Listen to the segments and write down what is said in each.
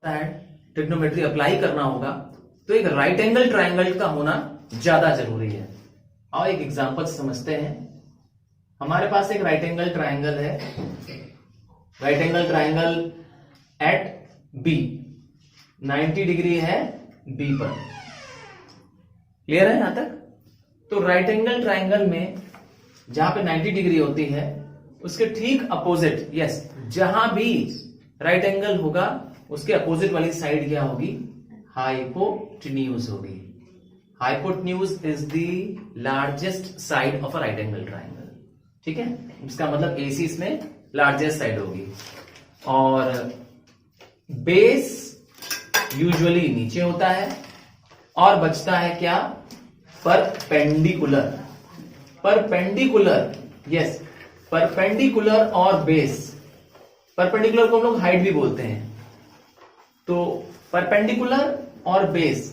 Trigonometry apply करना होगा तो एक राइट एंगल ट्राइंगल का होना ज्यादा जरूरी है। और एक एग्जांपल समझते हैं। हमारे पास एक राइट एंगल ट्राइंगल है, right angle triangle at B, 90 degree है बी पर। क्लियर है यहां तक? तो राइट एंगल ट्राइंगल में जहां पे 90 डिग्री होती है उसके ठीक अपोजिट, यस, जहां भी राइट एंगल होगा उसके अपोजिट वाली साइड क्या होगी? हाइपोटेन्यूज होगी। Hypotenuse is the largest side of a right angle triangle. ठीक है, इसका मतलब एसी इसमें लार्जेस्ट साइड होगी। और बेस यूजुअली नीचे होता है और बचता है क्या? परपेंडिकुलर। परपेंडिकुलर, यस, परपेंडिकुलर और बेस। परपेंडिकुलर को हम लोग हाइट भी बोलते हैं। तो परपेंडिकुलर और बेस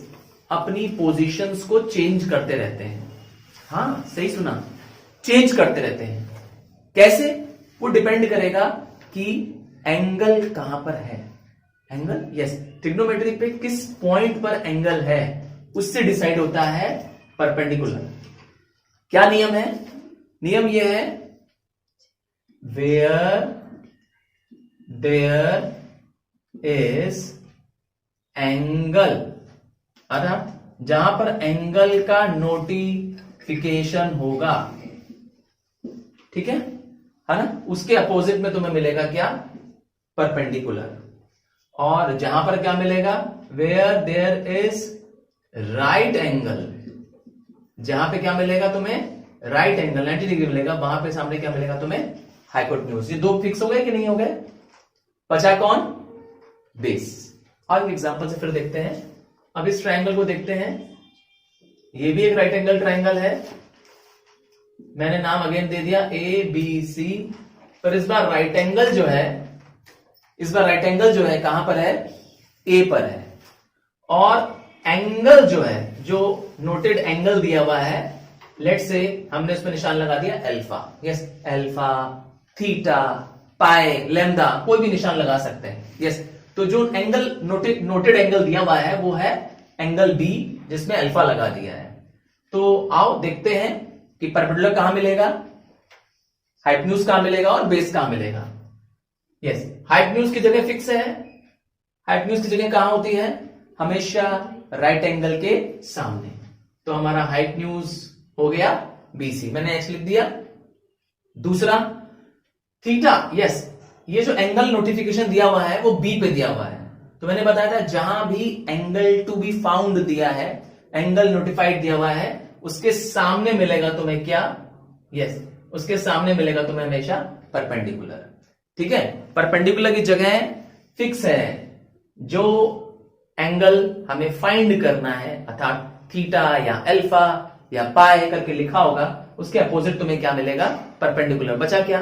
अपनी पोजीशंस को चेंज करते रहते हैं। हाँ, सही सुना, चेंज करते रहते हैं। कैसे? वो डिपेंड करेगा कि एंगल कहां पर है। एंगल, यस, ट्रिग्नोमेट्री पे किस पॉइंट पर एंगल है उससे डिसाइड होता है परपेंडिकुलर। क्या नियम है? नियम यह है, वेयर देयर इज एंगल, अर्थात जहां पर एंगल का नोटिफिकेशन होगा, ठीक है ना, उसके अपोजिट में तुम्हें मिलेगा क्या? परपेंडिकुलर। और जहां पर क्या मिलेगा? Where there is right angle, जहां पे क्या मिलेगा तुम्हें? राइट एंगल 90 डिग्री मिलेगा, वहां पे सामने क्या मिलेगा तुम्हें? हाइपोटेन्यूज। ये दो फिक्स हो गए कि नहीं हो गए? बचा कौन? बेस। और एग्जांपल से फिर देखते हैं। अब इस ट्रायंगल को देखते हैं। ये भी एक राइट एंगल ट्रायंगल है। मैंने नाम अगेन दे दिया ए बी सी। पर इस बार राइट एंगल जो है, इस बार राइट एंगल जो है कहां पर है? ए पर है। और एंगल जो है, जो नोटेड एंगल दिया हुआ है, लेट्स से हमने उस पर निशान लगा दिया अल्फा। यस, अल्फा, थीटा, पाई, लैम्डा, कोई भी निशान लगा सकते हैं। यस, तो जो एंगल नोटेड एंगल दिया हुआ है वो है एंगल बी, जिसमें अल्फा लगा दिया है। तो आओ देखते हैं कि परपेंडिकुलर कहां मिलेगा, हाइपोटेन्यूज कहां मिलेगा और बेस कहां मिलेगा। यस, हाइपोटेन्यूज की जगह फिक्स है। हाइपोटेन्यूज की जगह कहां होती है? हमेशा राइट एंगल के सामने। तो हमारा हाइपोटेन्यूज हो गया बीसी, मैंने एच लिख दिया। दूसरा थीटा, यस, ये जो एंगल नोटिफिकेशन दिया हुआ है वो बी पे दिया हुआ है। तो मैंने बताया था जहां भी एंगल टू बी फाउंड दिया है, एंगल नोटिफाइड दिया हुआ है, उसके सामने मिलेगा तुम्हें क्या? यस, उसके सामने मिलेगा तुम्हें हमेशा परपेंडिकुलर। ठीक है, परपेंडिकुलर की जगह फिक्स है। जो एंगल हमें फाइंड करना है, अर्थात थीटा या अल्फा या पाई करके लिखा होगा, उसके अपोजिट तुम्हें क्या मिलेगा? परपेंडिकुलर। बचा क्या?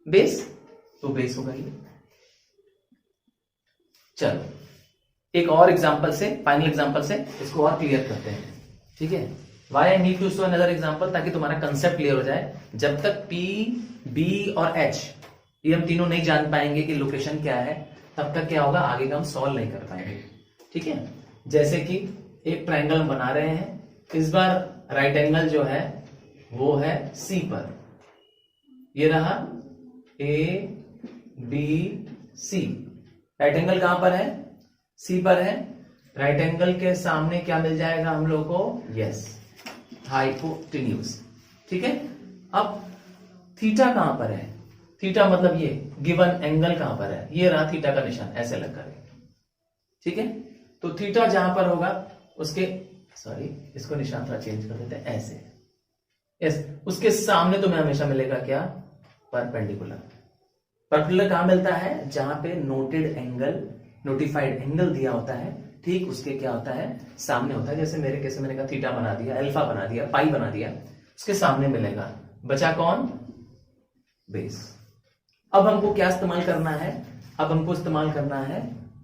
बेस। तो बेस होगा ये। चलो एक और एग्जांपल से, फाइनल एग्जांपल से इसको और क्लियर करते हैं। ठीक है, why I need to show another example, ताकि तुम्हारा कंसेप्ट क्लियर हो जाए। जब तक पी, बी और एच ये हम तीनों नहीं जान पाएंगे कि लोकेशन क्या है, तब तक क्या होगा? आगे का हम सॉल्व नहीं कर पाएंगे। ठीक है, जैसे कि एक ट्रायंगल हम बना रहे हैं। इस बार राइट एंगल जो है वो है सी पर। ये रहा A B C. Right angle कहां पर है? सी पर है। राइट एंगल के सामने क्या मिल जाएगा हम लोग को? Yes, hypotenuse. ठीक है, अब थीटा कहां पर है? थीटा मतलब ये गिवन एंगल कहां पर है? ये रहा थीटा का निशान, ऐसे लग कर। ठीक है, तो थीटा जहां पर होगा उसके, सॉरी इसको निशान थोड़ा चेंज कर देते हैं, ऐसे। यस, उसके सामने तुम्हें हमेशा मिलेगा क्या? परपेंडिकुलर। परपेंडिकुलर कहां मिलता है? जहां पे नोटेड एंगल, नोटिफाइड एंगल दिया होता है, ठीक उसके क्या होता है? सामने होता है। जैसे मेरे केस में मैंने कहा थीटा बना दिया, अल्फा बना दिया, पाई बना दिया, उसके सामने मिलेगा। बचा कौन? बेस। अब हमको क्या इस्तेमाल करना है? अब हमको इस्तेमाल करना है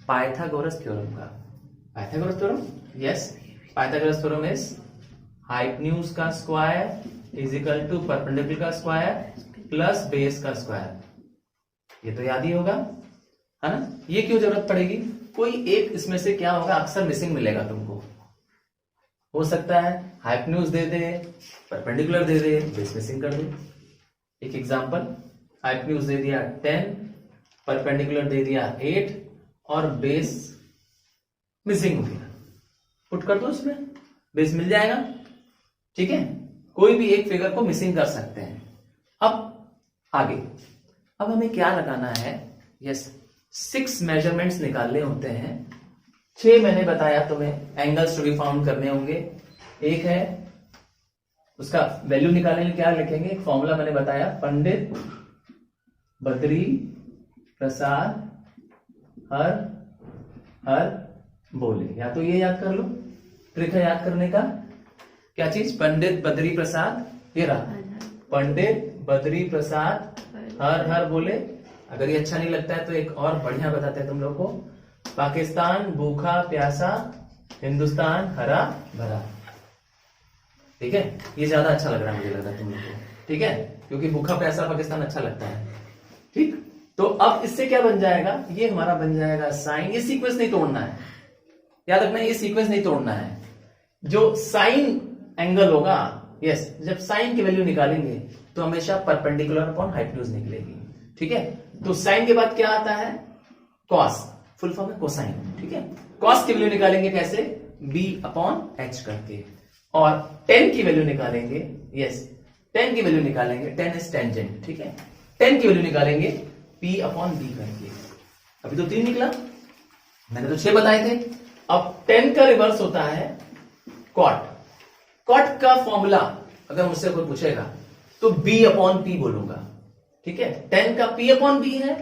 पाइथागोरस थ्योरम का। Pythagoras theorem, yes, Pythagoras theorem is hypotenuse का square is equal to perpendicular का स्क्वायर प्लस बेस का स्क्वायर। ये तो याद ही होगा, है ना? ये क्यों जरूरत पड़ेगी? कोई एक इसमें से क्या होगा, अक्सर मिसिंग मिलेगा तुमको। हो सकता है हाइपोटेन्यूज दे दे, परपेंडिकुलर दे दे, बेस मिसिंग कर दे। एक एग्जांपल, हाइपोटेन्यूज दे दिया 10, परपेंडिकुलर दे दिया 8 और बेस मिसिंग हो गया, पुट कर दो उसमें, बेस मिल जाएगा। ठीक है, कोई भी एक फिगर को मिसिंग कर सकते हैं। अब आगे, अब हमें क्या लगाना है, यस 6 मेजरमेंट्स निकालने होते हैं। 6 मैंने बताया तुम्हें एंगल्स टू बी फाउंड करने होंगे। एक है उसका वैल्यू निकालने के लिए क्या लिखेंगे, एक फॉर्मूला मैंने बताया, पंडित बद्री प्रसाद हर बोले, या तो ये याद कर लो, ट्रिक है याद करने का। क्या चीज, पंडित बद्री प्रसाद, ये रहा पंडित बद्री प्रसाद हर बोले। अगर ये अच्छा नहीं लगता है तो एक और बढ़िया बताते हैं तुम लोग को, पाकिस्तान भूखा प्यासा, हिंदुस्तान हरा भरा। ठीक है, ये ज्यादा अच्छा लग रहा है, मुझे लग रहा है तुम लोग को। ठीक है, क्योंकि भूखा प्यासा पाकिस्तान अच्छा लगता है। ठीक, तो अब इससे क्या बन जाएगा, ये हमारा बन जाएगा साइन। ये सीक्वेंस नहीं तोड़ना है, याद रखना, ये सीक्वेंस नहीं तोड़ना है। जो साइन एंगल होगा, यस, जब साइन की वैल्यू निकालेंगे तो हमेशा परपेंडिकुलर अपॉन हाइपोटेन्यूज निकलेगी। ठीक है, तो साइन के बाद क्या आता है, कॉस, फुल फॉर्म है कोसाइन। ठीक है, कॉस की वैल्यू निकालेंगे कैसे, b अपॉन एच करके, और टेन की वैल्यू निकालेंगे, यस टेन की वैल्यू निकालेंगे, टेन इज टेंजेंट। ठीक है, टेन की वैल्यू निकालेंगे p अपॉन b करके। अभी तो 3 निकला, मैंने तो 6 बताए थे। अब 10 का रिवर्स होता है कॉट। कॉट का फॉर्मूला अगर मुझसे कोई पूछेगा तो b अपॉन p बोलूंगा। ठीक है, 10 का p अपॉन b है,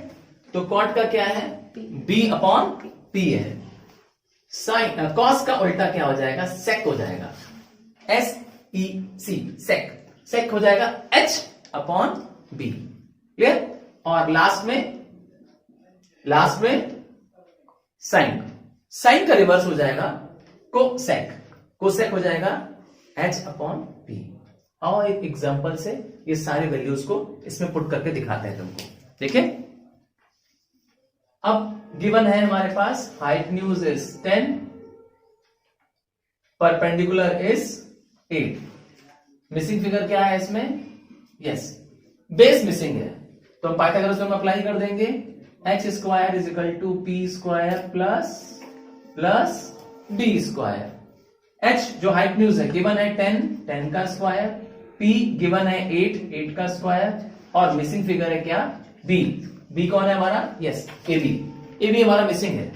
तो कॉट का क्या है, b अपॉन p है। साइन कॉस का उल्टा क्या हो जाएगा, सेक हो जाएगा, SEC, सेक, सेक हो जाएगा h अपॉन b। क्लियर, और लास्ट में साइन, साइन का रिवर्स हो जाएगा कोसेक, कोसेक हो जाएगा h अपॉन p। और एक एग्जांपल से ये सारे वैल्यूज को इसमें पुट करके दिखाते हैं तुमको। देखिए, अब गिवन है हमारे पास hypotenuse is 10, perpendicular is 8। Missing figure क्या है इसमें, यस बेस मिसिंग है, तो हम पाइथागोरस थ्योरम अप्लाई कर देंगे। x square is equal to P square plus D square. h जो हाइपोटेन्यूज है गिवन है 10, 10 का स्क्वायर, p गिवन है 8, 8 का स्क्वायर, और मिसिंग फिगर है क्या, b। b कौन है हमारा, यस ab हमारा मिसिंग है।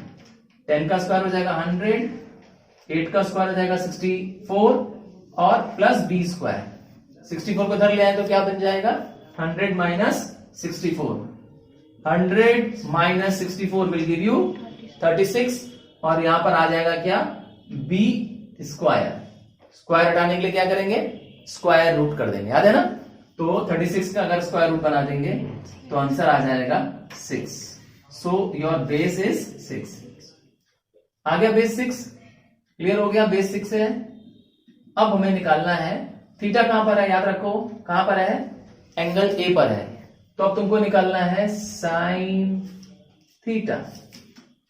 10 का स्क्वायर हो जाएगा 100, 8 का स्क्वायर हो जाएगा 64, और प्लस b स्क्वायर। 64 को इधर ले आए तो क्या बन जाएगा, 100 minus 64, 100 minus 64 will give you 36, और यहां पर आ जाएगा क्या, b स्क्वायर। स्क्वायर हटाने के लिए क्या करेंगे, स्क्वायर रूट कर देंगे, याद है ना। तो 36 का अगर स्क्वायर रूट बना देंगे तो आंसर आ जाएगा 6। So your base is 6। आ गया बेस 6, क्लियर हो गया, बेस 6 है। अब हमें निकालना है थीटा कहां पर है, याद रखो कहां पर है, एंगल ए पर है, तो अब तुमको निकालना है साइन थीटा।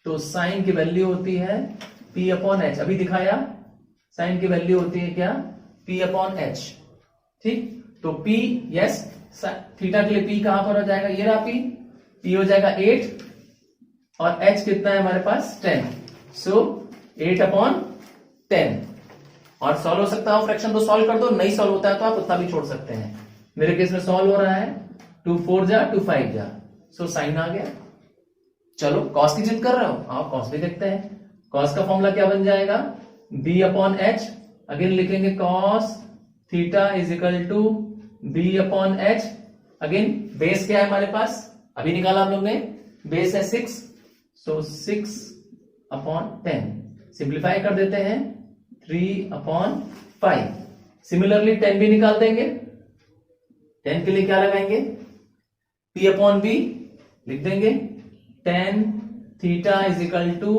तो साइन की वैल्यू होती है p अपॉन एच, अभी दिखाया, साइन की वैल्यू होती है क्या, p अपॉन एच। ठीक, तो p, यस थीटा के लिए p कहां पर हो जाएगा, ये रहा p हो जाएगा 8, और h कितना है हमारे पास 10, सो 8 अपॉन 10। और सॉल्व हो सकता है फ्रैक्शन तो सॉल्व कर दो, नहीं सॉल्व होता है तो आप उतना भी छोड़ सकते हैं। मेरे केस में सॉल्व हो रहा है, 2 4 जा 2 5 जा, सो साइन आ गया। चलो कॉस की जिद कर रहे हो, आओ कॉस भी देखते हैं। कॉस का फॉर्मूला क्या बन जाएगा, b अपॉन एच, अगेन लिखेंगे cos theta is equal to b upon H. Again base क्या है हमारे पास, अभी निकाला हम लोग ने, बेस है 6, सो 6 अपॉन 10। सिंप्लीफाई कर देते हैं, 3 अपॉन 5। सिमिलरली 10 भी निकाल देंगे, 10 के लिए क्या लगाएंगे, p अपॉन b लिख देंगे, 10 theta is equal to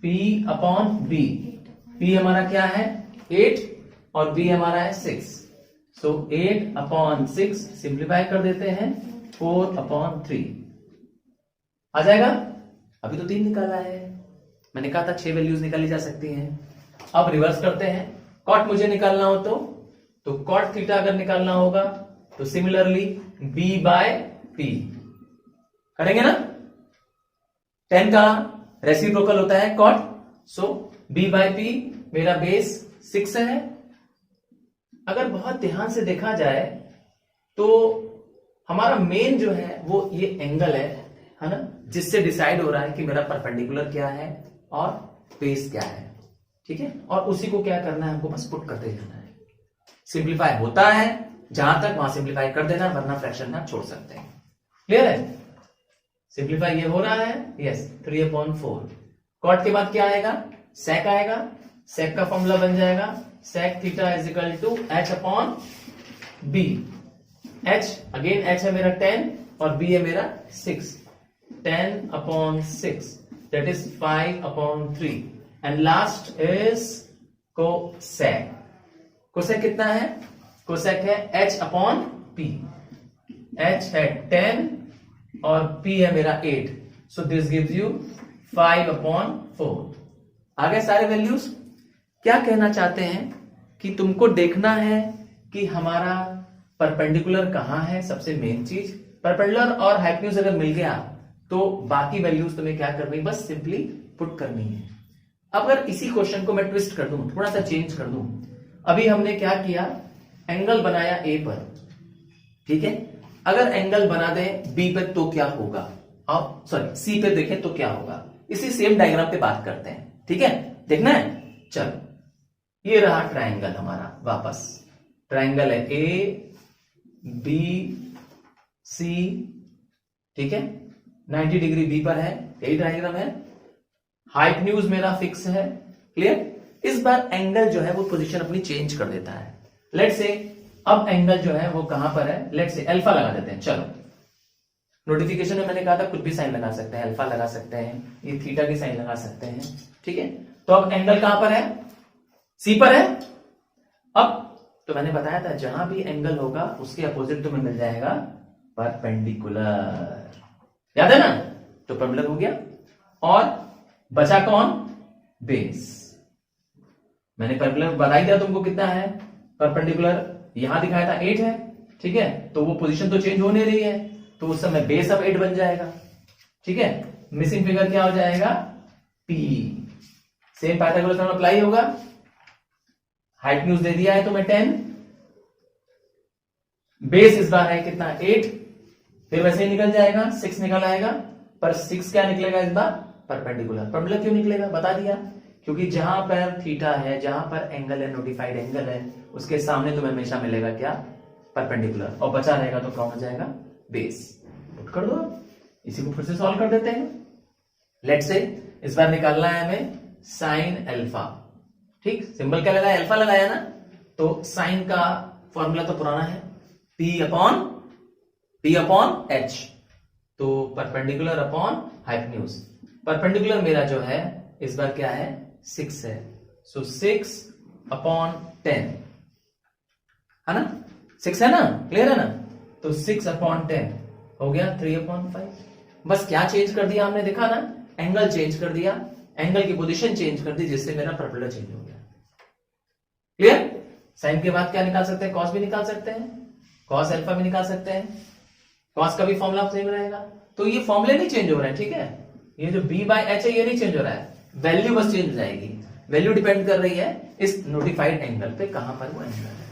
p upon b। p हमारा क्या है 8 और b हमारा है 6, सो 8 अपॉन 6, सिंप्लीफाई कर देते हैं, 4 अपॉन 3 आ जाएगा। अभी तो 3 निकाला है, मैंने कहा था 6 वैल्यूज निकाली जा सकती हैं। अब रिवर्स करते हैं, कॉट मुझे निकालना हो तो कॉट थीटा अगर निकालना होगा तो सिमिलरली b बाय p करेंगे ना। tan का रेसिप्रोकल होता है कॉट, सो b बाय p मेरा बेस 6 है। अगर बहुत ध्यान से देखा जाए तो हमारा मेन जो है वो ये एंगल है ना, जिससे डिसाइड हो रहा है कि मेरा परपेंडिकुलर क्या है और बेस क्या है, ठीक है। और उसी को क्या करना है, हमको बस पुट करते जाना है। सिंप्लीफाई होता है जहां तक वहां सिंप्लीफाई कर देना, वरना फ्रैक्शन आप छोड़ सकते हैं। क्लियर है? सिंप्लीफाई ये हो रहा है, यस 3/4। कॉट के बाद क्या आएगा, सेक आएगा। सेक का फॉर्मूला बन जाएगा sec theta is equal to h upon b। h again h है मेरा 10 और b है मेरा 6। 10/6 that is 5/3 and last is cosec. Cosec कितना है, कोसेक है h अपॉन p। h है 10 और p है मेरा 8, सो दिस गिव्स यू 5/4। आ गए सारे वैल्यूज। क्या कहना चाहते हैं कि तुमको देखना है कि हमारा परपेंडिकुलर कहां है। सबसे मेन चीज परपेंडिकुलर और हाइपोटेन्यूज अगर मिल गया तो बाकी वैल्यूज तुम्हें क्या करनी, बस सिंपली पुट करनी है। अब अगर इसी क्वेश्चन को मैं ट्विस्ट कर दूं, थोड़ा सा चेंज कर दूं, अभी हमने क्या किया, एंगल बनाया ए पर, ठीक है। अगर एंगल बना दें बी पे तो क्या होगा, और सॉरी सी पे देखें तो क्या होगा, इसी सेम डायग्राम पे बात करते हैं, ठीक है। देखना है, चलो ये रहा ट्रायंगल हमारा। वापस ट्रायंगल है ए बी सी, ठीक है। 90 डिग्री बी पर है, यही डायग्राम है। हाइपोटेन्यूज मेरा फिक्स है, क्लियर। इस बार एंगल जो है वो पोजीशन अपनी चेंज कर देता है। लेट्स से अब एंगल जो है वो कहां पर है, लेट्स से अल्फा लगा देते हैं। चलो नोटिफिकेशन में मैंने कहा था कुछ भी साइन लगा सकते हैं, अल्फा लगा सकते हैं, ये थीटा की साइन लगा सकते हैं, ठीक है। तो अब एंगल कहां पर है, सी पर है। अब तो मैंने बताया था जहां भी एंगल होगा उसके अपोजिट तुम्हें मिल जाएगा परपेंडिकुलर, याद है ना। तो परपेंडिकुलर हो गया और बचा कौन, बेस। मैंने परपेंडिकुलर बता ही दिया तुमको कितना है, परपेंडिकुलर यहां दिखाया था 8 है, ठीक है। तो वो पोजीशन तो चेंज हो नहीं रही है, तो उस समय बेस अब 8 बन जाएगा, ठीक है। मिसिंग फिगर क्या हो जाएगा, P। Same Pythagoras theorem apply होगा। हाइपोटेन्यूज दे दिया है तो मैं 10, बेस इस बार है कितना 8, फिर वैसे ही निकल जाएगा 6 निकल आएगा, पर 6 क्या निकलेगा इस बार, परपेंडिकुलर। परपेंडिकुलर क्यों निकलेगा बता दिया, क्योंकि जहां पर थीटा है, जहां पर एंगल है, नोटिफाइड एंगल है, उसके सामने तुम्हें हमेशा मिलेगा क्या, परपेंडिकुलर, और बचा रहेगा तो कौन हो जाएगा, बेस। पुट कर दो, इसी को फिर से सॉल्व कर देते हैं। लेट्स से इस बार निकालना है हमें साइन अल्फा, ठीक। सिंबल क्या लगाया, अल्फा लगाया ना, तो साइन का फॉर्मूला तो पुराना है, P अपॉन H, तो परपेंडिकुलर अपॉन हाइपोटेन्यूज। परपेंडिकुलर मेरा जो है इस बार क्या है, 6 है, सो 6/10 है ना, 6 है ना, क्लियर है ना। तो 6/10 हो गया 3/5। बस क्या चेंज कर दिया हमने, देखा ना, एंगल चेंज कर दिया, एंगल की पोजीशन चेंज कर दी, जिससे मेरा परपेंडिकुलर चेंज हो गया, क्लियर। साइन के बाद क्या निकाल सकते हैं, कॉस भी निकाल सकते हैं, कॉस अल्फा भी निकाल सकते हैं, कॉस का भी फॉर्मूला सेम रहेगा। तो ये फॉर्मूले नहीं चेंज हो रहे हैं, ठीक है। ये जो B/H है ये नहीं चेंज हो रहा है, वैल्यू बस चेंज हो जाएगी। वैल्यू डिपेंड कर रही है इस नोटिफाइड एंगल पे, कहां पर वो एंगल है।